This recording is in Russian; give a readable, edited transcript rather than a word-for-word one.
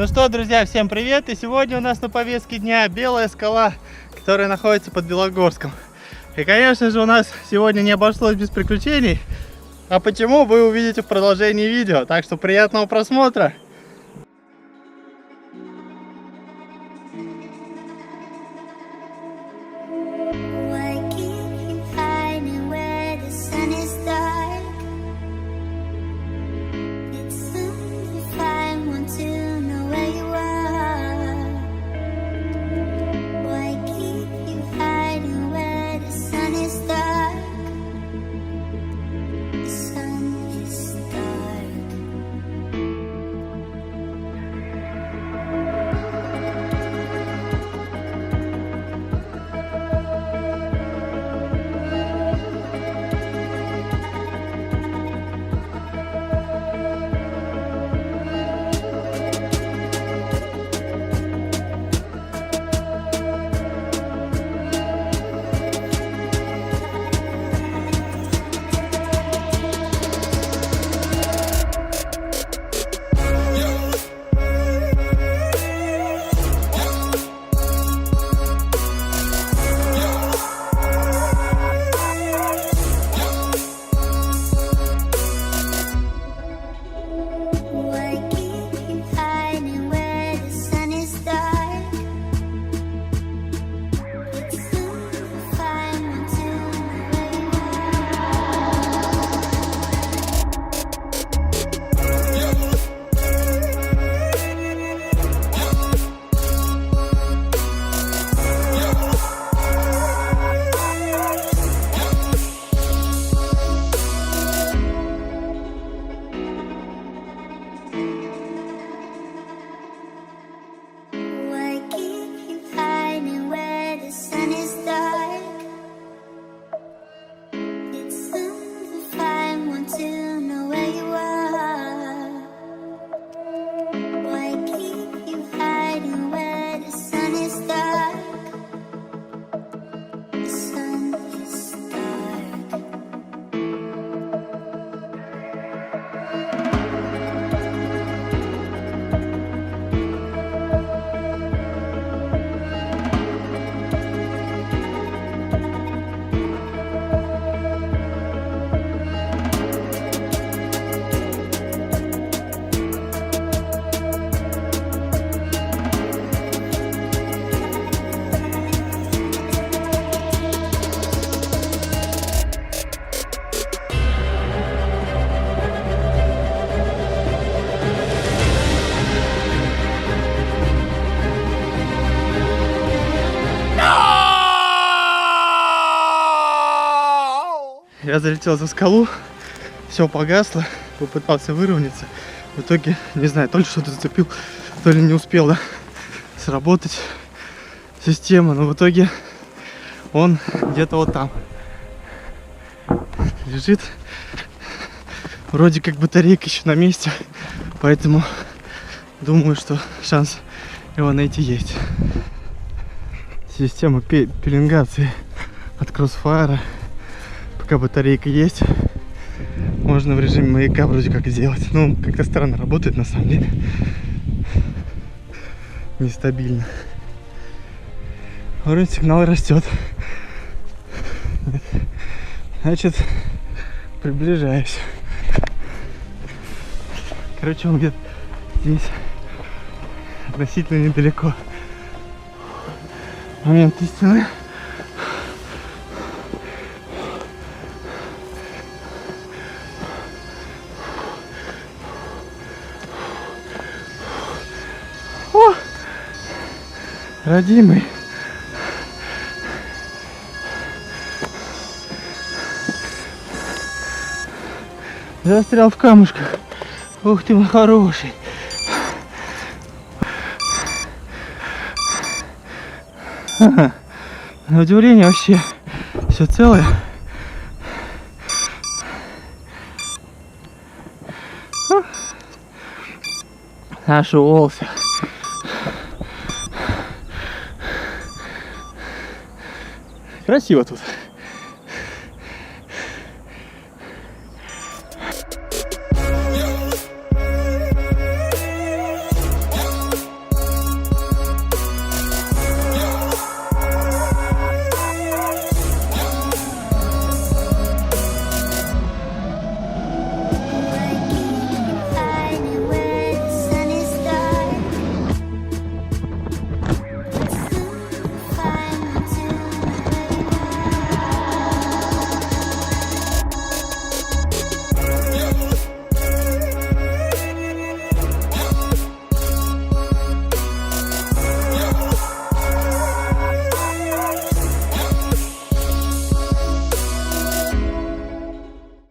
Ну что, друзья, всем привет! И сегодня у нас на повестке дня Белая скала, которая находится под Белогорском. И, конечно же, у нас сегодня не обошлось без приключений. А почему, вы увидите в продолжении видео. Так что приятного просмотра! Я залетел за скалу, все погасло, попытался выровняться. В итоге, не знаю, то ли что-то зацепил, то ли не успел, да, сработать система. Но в итоге он где-то вот там лежит. Вроде как батарейка еще на месте, поэтому думаю, что шанс его найти есть. Система пеленгации от Crossfire. Пока батарейка есть, можно в режиме маяка вроде как сделать. Ну, как-то странно работает на самом деле. Нестабильно. Уровень сигнала растет. Значит, приближаюсь. Короче, он где-то здесь относительно недалеко. Момент истины. О, родимый. Застрял в камушках. Ух ты, мой хороший. Ага. На удивление вообще все целое. Нашелся. Красиво тут.